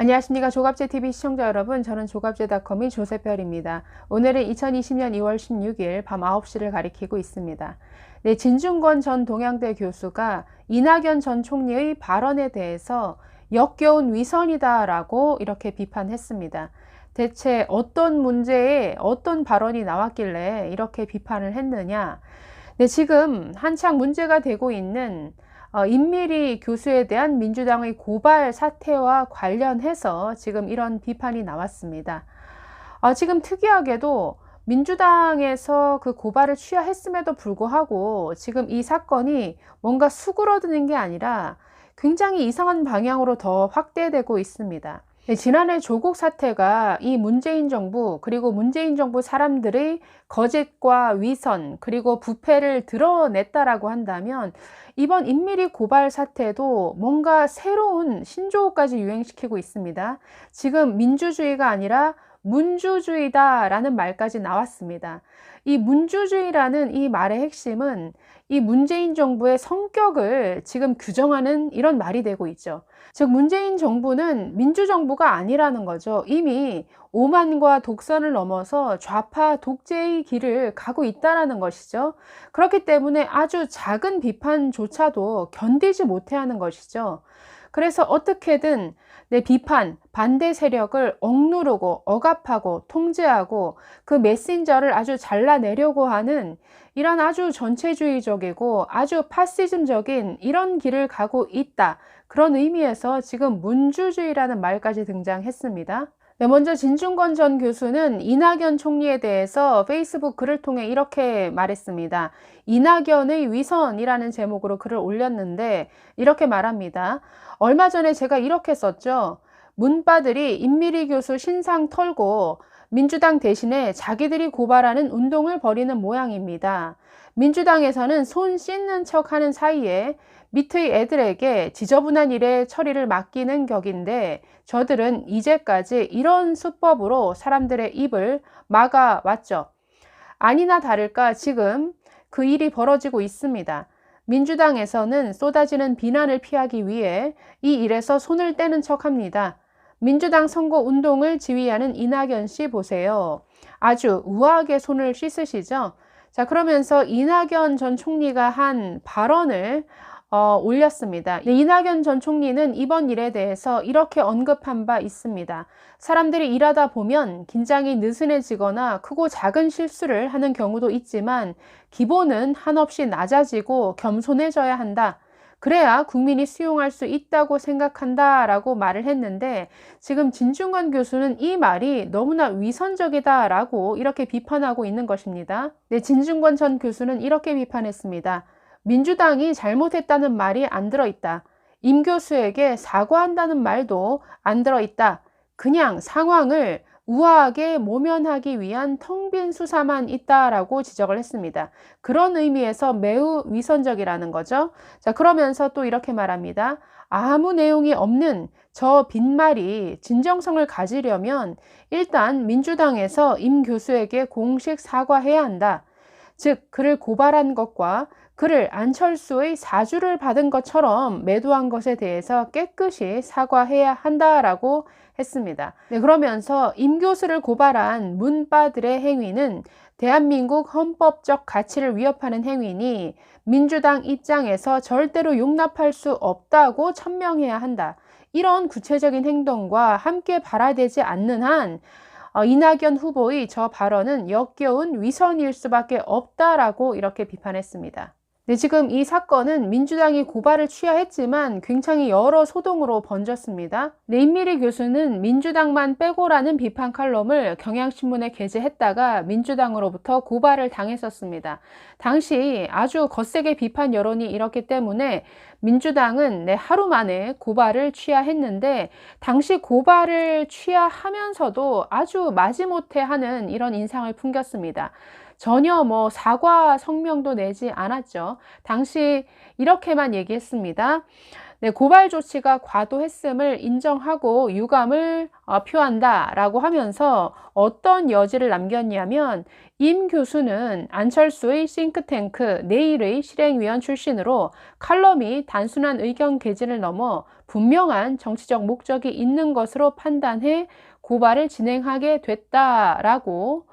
안녕하십니까. 조갑제TV 시청자 여러분, 저는 조갑제닷컴의 조세별입니다. 오늘은 2020년 2월 16일 밤 9시를 가리키고 있습니다. 네, 진중권 전 동양대 교수가 이낙연 전 총리의 발언에 대해서 역겨운 위선이다라고 이렇게 비판했습니다. 대체 어떤 문제에 어떤 발언이 나왔길래 이렇게 비판을 했느냐? 네, 지금 한창 문제가 되고 있는 임미리 교수에 대한 민주당의 고발 사태와 관련해서 지금 이런 비판이 나왔습니다. 지금 특이하게도 민주당에서 그 고발을 취하했음에도 불구하고 지금 이 사건이 뭔가 수그러드는 게 아니라 굉장히 이상한 방향으로 더 확대되고 있습니다. 네, 지난해 조국 사태가 이 문재인 정부 그리고 문재인 정부 사람들의 거짓과 위선 그리고 부패를 드러냈다라고 한다면 이번 임미리 고발 사태도 뭔가 새로운 신조어까지 유행시키고 있습니다. 지금 민주주의가 아니라 문주주의다라는 말까지 나왔습니다. 이 문주주의라는 이 말의 핵심은 이 문재인 정부의 성격을 지금 규정하는 이런 말이 되고 있죠. 즉 문재인 정부는 민주정부가 아니라는 거죠. 이미 오만과 독선을 넘어서 좌파 독재의 길을 가고 있다는 것이죠. 그렇기 때문에 아주 작은 비판조차도 견디지 못해하는 것이죠. 그래서 어떻게든 내 비판, 반대 세력을 억누르고 억압하고 통제하고 그 메신저를 아주 잘라내려고 하는 이런 아주 전체주의적이고 아주 파시즘적인 이런 길을 가고 있다. 그런 의미에서 지금 문주주의라는 말까지 등장했습니다. 네, 먼저 진중권 전 교수는 이낙연 총리에 대해서 페이스북 글을 통해 이렇게 말했습니다. 이낙연의 위선이라는 제목으로 글을 올렸는데 이렇게 말합니다. 얼마 전에 제가 이렇게 썼죠. 문바들이 임미리 교수 신상 털고 민주당 대신에 자기들이 고발하는 운동을 벌이는 모양입니다. 민주당에서는 손 씻는 척 하는 사이에 밑의 애들에게 지저분한 일의 처리를 맡기는 격인데 저들은 이제까지 이런 수법으로 사람들의 입을 막아왔죠. 아니나 다를까 지금 그 일이 벌어지고 있습니다. 민주당에서는 쏟아지는 비난을 피하기 위해 이 일에서 손을 떼는 척합니다. 민주당 선거운동을 지휘하는 이낙연 씨 보세요. 아주 우아하게 손을 씻으시죠? 자, 그러면서 이낙연 전 총리가 한 발언을 올렸습니다. 이낙연 전 총리는 이번 일에 대해서 이렇게 언급한 바 있습니다. 사람들이 일하다 보면 긴장이 느슨해지거나 크고 작은 실수를 하는 경우도 있지만 기본은 한없이 낮아지고 겸손해져야 한다. 그래야 국민이 수용할 수 있다고 생각한다 라고 말을 했는데 지금 진중권 교수는 이 말이 너무나 위선적이다 라고 이렇게 비판하고 있는 것입니다. 네, 진중권 전 교수는 이렇게 비판했습니다. 민주당이 잘못했다는 말이 안 들어있다. 임 교수에게 사과한다는 말도 안 들어있다. 그냥 상황을 우아하게 모면하기 위한 텅 빈 수사만 있다라고 지적을 했습니다. 그런 의미에서 매우 위선적이라는 거죠. 자, 그러면서 또 이렇게 말합니다. 아무 내용이 없는 저 빈말이 진정성을 가지려면 일단 민주당에서 임 교수에게 공식 사과해야 한다. 즉, 그를 고발한 것과 그를 안철수의 사주를 받은 것처럼 매도한 것에 대해서 깨끗이 사과해야 한다라고 했습니다. 네, 그러면서 임 교수를 고발한 문바들의 행위는 대한민국 헌법적 가치를 위협하는 행위니 민주당 입장에서 절대로 용납할 수 없다고 천명해야 한다. 이런 구체적인 행동과 함께 발화되지 않는 한 이낙연 후보의 저 발언은 역겨운 위선일 수밖에 없다라고 이렇게 비판했습니다. 네, 지금 이 사건은 민주당이 고발을 취하했지만 굉장히 여러 소동으로 번졌습니다. 네, 임미리 교수는 민주당만 빼고라는 비판 칼럼을 경향신문에 게재했다가 민주당으로부터 고발을 당했었습니다. 당시 아주 거세게 비판 여론이 일었기 때문에 민주당은 하루 만에 고발을 취하했는데 당시 고발을 취하하면서도 아주 마지못해 하는 이런 인상을 풍겼습니다. 전혀 사과 성명도 내지 않았죠. 당시 이렇게만 얘기했습니다. 네, 고발 조치가 과도했음을 인정하고 유감을 표한다라고 하면서 어떤 여지를 남겼냐면 임 교수는 안철수의 싱크탱크 내일의 실행위원 출신으로 칼럼이 단순한 의견 개진을 넘어 분명한 정치적 목적이 있는 것으로 판단해 고발을 진행하게 됐다라고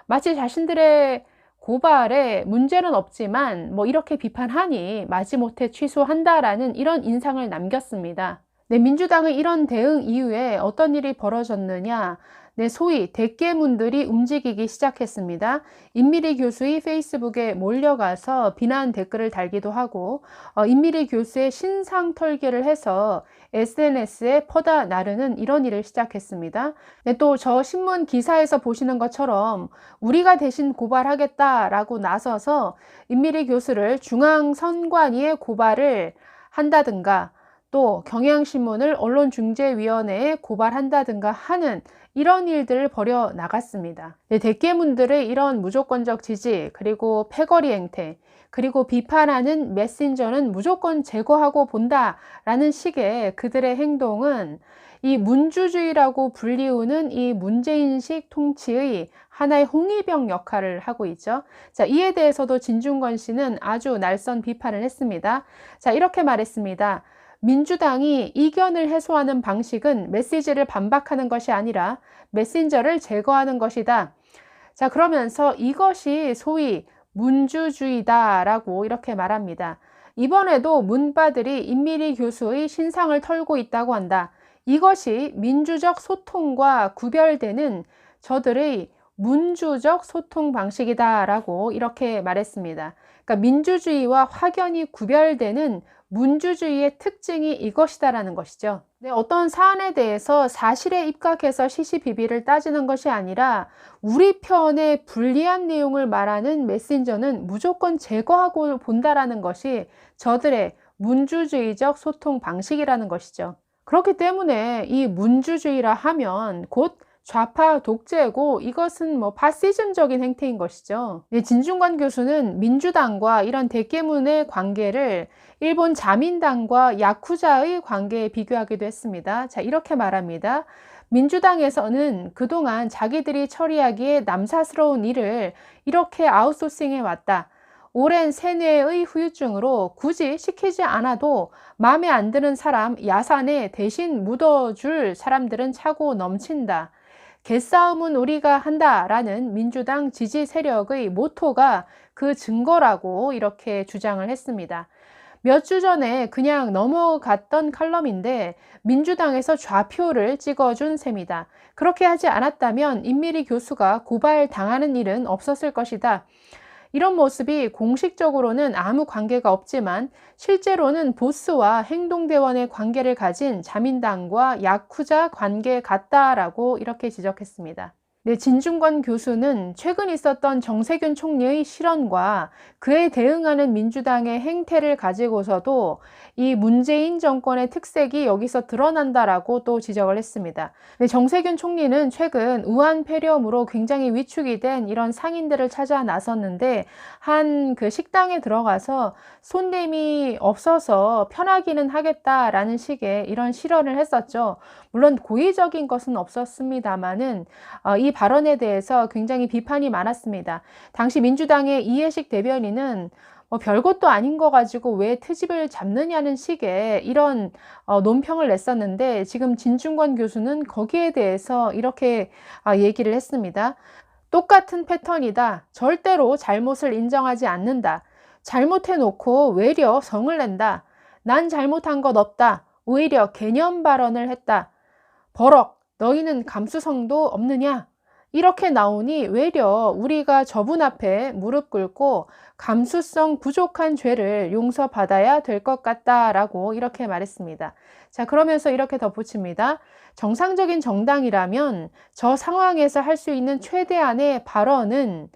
마치 자신들의 고발에 문제는 없지만 뭐 이렇게 비판하니 마지못해 취소한다라는 이런 인상을 남겼습니다. 네, 민주당의 이런 대응 이후에 어떤 일이 벌어졌느냐? 네, 소위 대깨문들이 움직이기 시작했습니다. 임미리 교수의 페이스북에 몰려가서 비난 댓글을 달기도 하고 임미리 교수의 신상 털기를 해서 SNS에 퍼다 나르는 이런 일을 시작했습니다. 네, 또 저 신문 기사에서 보시는 것처럼 우리가 대신 고발하겠다라고 나서서 임미리 교수를 중앙선관위에 고발을 한다든가 또 경향신문을 언론중재위원회에 고발한다든가 하는 이런 일들을 벌여 나갔습니다. 네, 대깨문들의 이런 무조건적 지지, 그리고 패거리 행태, 그리고 비판하는 메신저는 무조건 제거하고 본다라는 식의 그들의 행동은 이 문주주의라고 불리우는 이 문재인식 통치의 하나의 홍위병 역할을 하고 있죠. 자, 이에 대해서도 진중권 씨는 아주 날선 비판을 했습니다. 자, 이렇게 말했습니다. 민주당이 이견을 해소하는 방식은 메시지를 반박하는 것이 아니라 메신저를 제거하는 것이다. 자, 그러면서 이것이 소위 문주주의다라고 이렇게 말합니다. 이번에도 문바들이 임미리 교수의 신상을 털고 있다고 한다. 이것이 민주적 소통과 구별되는 저들의 문주적 소통 방식이다라고 이렇게 말했습니다. 그러니까 민주주의와 확연히 구별되는 문주주의의 특징이 이것이다라는 것이죠. 네, 어떤 사안에 대해서 사실에 입각해서 시시비비를 따지는 것이 아니라 우리 편에 불리한 내용을 말하는 메신저는 무조건 제거하고 본다라는 것이 저들의 문주주의적 소통 방식이라는 것이죠. 그렇기 때문에 이 문주주의라 하면 곧 좌파 독재고 이것은 뭐 파시즘적인 행태인 것이죠. 네, 진중권 교수는 민주당과 이런 대깨문의 관계를 일본 자민당과 야쿠자의 관계에 비교하기도 했습니다. 자, 이렇게 말합니다. 민주당에서는 그동안 자기들이 처리하기에 남사스러운 일을 이렇게 아웃소싱해 왔다. 오랜 세뇌의 후유증으로 굳이 시키지 않아도 마음에 안 드는 사람 야산에 대신 묻어줄 사람들은 차고 넘친다. 개싸움은 우리가 한다라는 민주당 지지 세력의 모토가 그 증거라고 이렇게 주장을 했습니다. 몇 주 전에 그냥 넘어갔던 칼럼인데 민주당에서 좌표를 찍어준 셈이다. 그렇게 하지 않았다면 임미리 교수가 고발당하는 일은 없었을 것이다. 이런 모습이 공식적으로는 아무 관계가 없지만 실제로는 보스와 행동대원의 관계를 가진 자민당과 야쿠자 관계 같다라고 이렇게 지적했습니다. 네, 진중권 교수는 최근 있었던 정세균 총리의 실언과 그에 대응하는 민주당의 행태를 가지고서도 이 문재인 정권의 특색이 여기서 드러난다라고 또 지적을 했습니다. 네, 정세균 총리는 최근 우한 폐렴으로 굉장히 위축이 된 이런 상인들을 찾아 나섰는데 한 그 식당에 들어가서 손님이 없어서 편하기는 하겠다라는 식의 이런 실언을 했었죠. 물론 고의적인 것은 없었습니다만은 이 발언에 대해서 굉장히 비판이 많았습니다. 당시 민주당의 이해식 대변인은 별것도 아닌 거 가지고 왜 트집을 잡느냐는 식의 이런 논평을 냈었는데 지금 진중권 교수는 거기에 대해서 이렇게 얘기를 했습니다. 똑같은 패턴이다. 절대로 잘못을 인정하지 않는다. 잘못해놓고 외려 성을 낸다. 난 잘못한 것 없다. 오히려 개념 발언을 했다. 버럭, 너희는 감수성도 없느냐? 이렇게 나오니 외려 우리가 저분 앞에 무릎 꿇고 감수성 부족한 죄를 용서받아야 될 것 같다라고 이렇게 말했습니다. 자, 그러면서 이렇게 덧붙입니다. 정상적인 정당이라면 저 상황에서 할 수 있는 최대한의 발언은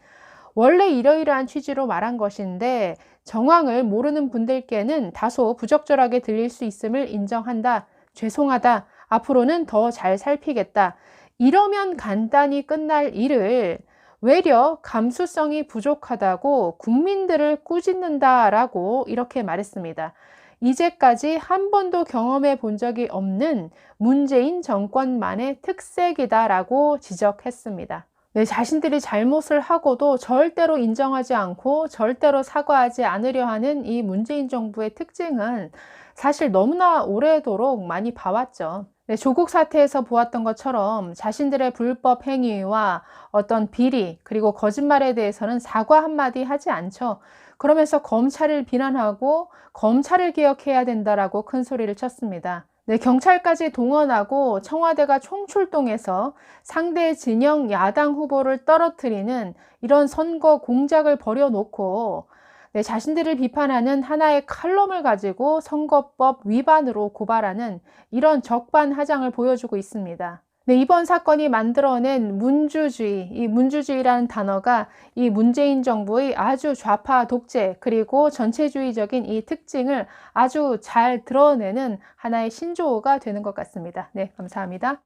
원래 이러이러한 취지로 말한 것인데 정황을 모르는 분들께는 다소 부적절하게 들릴 수 있음을 인정한다. 죄송하다. 앞으로는 더 잘 살피겠다. 이러면 간단히 끝날 일을 외려 감수성이 부족하다고 국민들을 꾸짖는다라고 이렇게 말했습니다. 이제까지 한 번도 경험해 본 적이 없는 문재인 정권만의 특색이다라고 지적했습니다. 네, 자신들이 잘못을 하고도 절대로 인정하지 않고 절대로 사과하지 않으려 하는 이 문재인 정부의 특징은 사실 너무나 오래도록 많이 봐왔죠. 네, 조국 사태에서 보았던 것처럼 자신들의 불법 행위와 어떤 비리 그리고 거짓말에 대해서는 사과 한마디 하지 않죠. 그러면서 검찰을 비난하고 검찰을 개혁해야 된다라고 큰 소리를 쳤습니다. 네, 경찰까지 동원하고 청와대가 총출동해서 상대 진영 야당 후보를 떨어뜨리는 이런 선거 공작을 벌여놓고 네, 자신들을 비판하는 하나의 칼럼을 가지고 선거법 위반으로 고발하는 이런 적반하장을 보여주고 있습니다. 네, 이번 사건이 만들어낸 문주주의, 이 문주주의라는 단어가 이 문재인 정부의 아주 좌파 독재 그리고 전체주의적인 이 특징을 아주 잘 드러내는 하나의 신조어가 되는 것 같습니다. 네, 감사합니다.